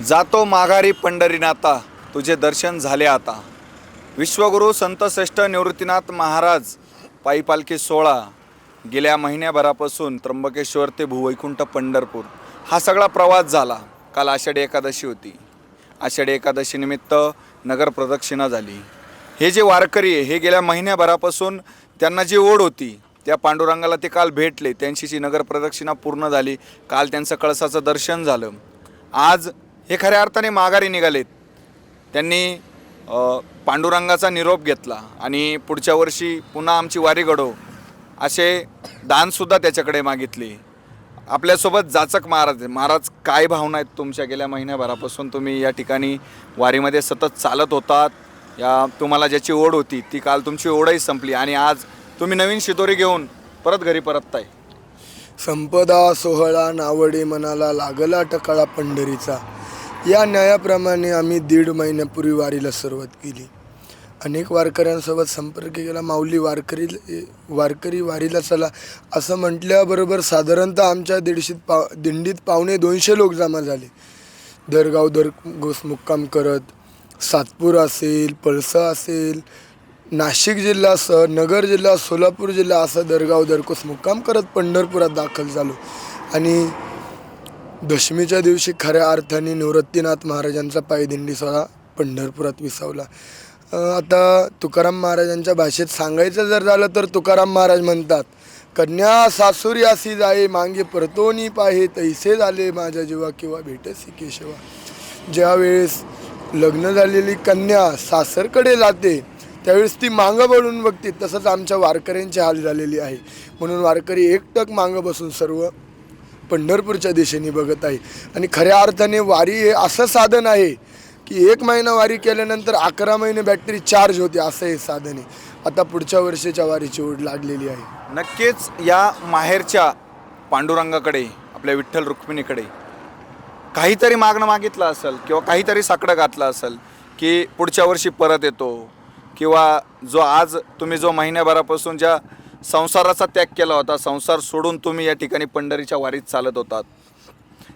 जातो माघारी पंढरीनाथा, तुझे दर्शन झाले आता। विश्वगुरु संत श्रेष्ठ निवृत्तीनाथ महाराज पायी पालखी सोहळा गेल्या महिन्याभरापासून त्र्यंबकेश्वर ते भूवैकुंठ पंढरपूर हा सगळा प्रवास झाला। काल आषाढी एकादशी होती। आषाढी एकादशी निमित्त नगर प्रदक्षिणा झाली। हे जे वारकरी हे गेल्या महिन्याभरापासून त्यांना जी ओढ होती त्या पांडुरंगाला ते काल भेटले, त्यांची जी नगर प्रदक्षिणा पूर्ण झाली। काल त्यांचं कळसाचं दर्शन झालं। आज हे खऱ्या अर्थाने माघारी निघालेत। त्यांनी पांडुरंगाचा निरोप घेतला आणि पुढच्या वर्षी पुन्हा आमची वारी घडो असे दानसुद्धा त्याच्याकडे मागितले। आपल्यासोबत जाचक महाराज काय भावना आहेत तुमच्या? गेल्या महिन्याभरापासून तुम्ही या ठिकाणी वारीमध्ये सतत चालत होतात। तुम्हाला ज्याची ओढ होती ती काल तुमची ओढही संपली आणि आज तुम्ही नवीन शिदोरी घेऊन परत घरी परतताय। संपदा सोहळा नावडे मनाला लागला टकाळा पंढरीचा, या न्यायाप्रमाणे आम्ही 1.5 महिन्यापूर्वी वारीला सुरुवात केली। अनेक वारकऱ्यांसोबत संपर्क केला। माऊली वारकरी वारीला चला असं म्हटल्याबरोबर साधारणतः आमच्या दिंडीत 150-200 लोक जमा झाले। दरगाव दरगोस मुक्काम करत सातपूर असेल, पळसा असेल, नाशिक जिल्हा नगर जिल्हा, सोलापूर जिल्हा असं दरगाव दरकोस मुक्काम करत पंढरपुरात दाखल झालो आणि दशमीच्या दिवशी खऱ्या अर्थाने निवृत्तीनाथ महाराजांचा पायदिंडी सोहळा पंढरपुरात विसावला। आता तुकाराम महाराजांच्या भाषेत सांगायचं जर झालं तर तुकाराम महाराज म्हणतात, कन्या सासुर्यासी जाये मागे परतोनी पाहे, तैसे झाले माझ्या जीवा किंवा भेटसी केशवा। ज्यावेळेस लग्न झालेली कन्या सासरकडे जाते त्यावेळेस ती मागं वळून बघते, तसंच आमच्या वारकऱ्यांची हाल झालेली आहे। म्हणून वारकरी एकटक मागं बसून सर्व पंढरपूरच्या दिशेने बघत आहे। आणि खऱ्या अर्थाने वारी हे असं साधन आहे की 1 महिना वारी केल्यानंतर 11 महिने बॅटरी चार्ज होते, असं हे साधन आहे। आता पुढच्या वर्षीच्या वारीची ओढ लागलेली आहे। नक्कीच या माहेरच्या पांडुरंगाकडे, आपल्या विठ्ठल रुक्मिणीकडे काहीतरी मागणं मागितलं असेल किंवा काहीतरी साकडं घातलं असेल की पुढच्या वर्षी परत येतो, किंवा आज तुम्ही जो महिन्याभरापासून ज्या संसाराचा त्याग केला होता, संसार सोडून तुम्ही या ठिकाणी पंढरीच्या वारीत चालत होतात,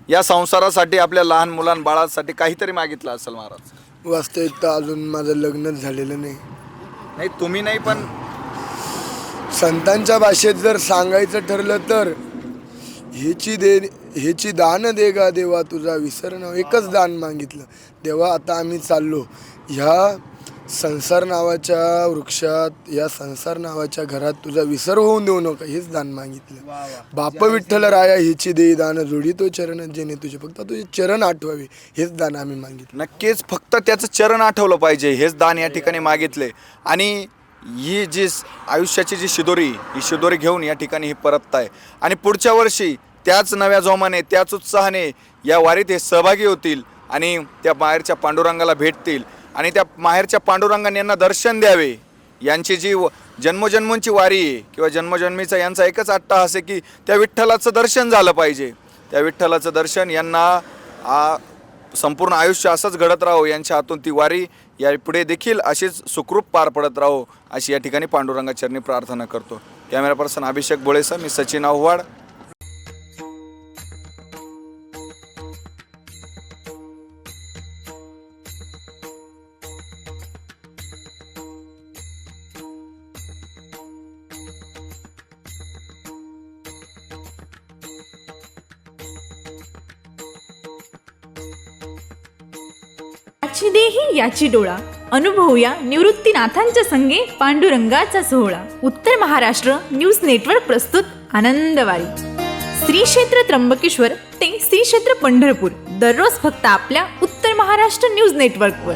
या संसारासाठी आपल्या लहान बाळासाठी काहीतरी मागितलं असेल महाराज? वास्तविकता अजून माझं लग्नच झालेलं नाही, तुम्ही नाही, पण संतांच्या भाषेत जर सांगायचं ठरलं तर हेची दान दे गा देवा तुझा विसरणं, एकच दान मागितलं। देवा आता आम्ही चाललो ह्या संसार नावाच्या वृक्षात, या संसार नावाच्या घरात तुझा विसर होऊन देऊ नका, हेच दान मागितलं। बाप विठ्ठल राया हिची दे दान, जोडी तो चरण जेणे तुझे, फक्त तुझे चरण आठवावे हेच दान आम्ही मागितलं। नक्कीच फक्त त्याचं चरण आठवलं पाहिजे हेच दान या ठिकाणी मागितले। आणि ही जी आयुष्याची जी शिदोरी, ही शिदोरी घेऊन या ठिकाणी हे परतताय आणि पुढच्या वर्षी त्याच नव्या जोमाने, त्याच उत्साहाने या वारीत हे सहभागी होतील आणि त्या माहेरच्या पांडुरंगाला भेटतील आणि त्या माहेरच्या पांडुरंगाने यांना दर्शन द्यावे। यांची जी जन्मोजन्मांची वारी आहे किंवा जन्मजन्मीचा यांचा एकच अट्टाहास आहे की त्या विठ्ठलाचं दर्शन झालं पाहिजे। त्या विठ्ठलाचं दर्शन यांना संपूर्ण आयुष्य असंच घडत राहो, यांच्या हातून ती वारी या पुढे देखील अशीच सुखरूप पार पडत राहो अशी या ठिकाणी पांडुरंगाचरणी प्रार्थना करतो। कॅमेरा पर्सन अभिषेक बोळेसह मी सचिन आव्हाड। याची देही याची डोळा, अनुभवूया निवृत्तीनाथांच्या संगे पांडुरंगाचा सोहळा। उत्तर महाराष्ट्र न्यूज नेटवर्क प्रस्तुत आनंदवारी। श्री क्षेत्र त्र्यंबकेश्वर ते श्री क्षेत्र पंढरपूर, दररोज फक्त आपल्या उत्तर महाराष्ट्र न्यूज नेटवर्कवर।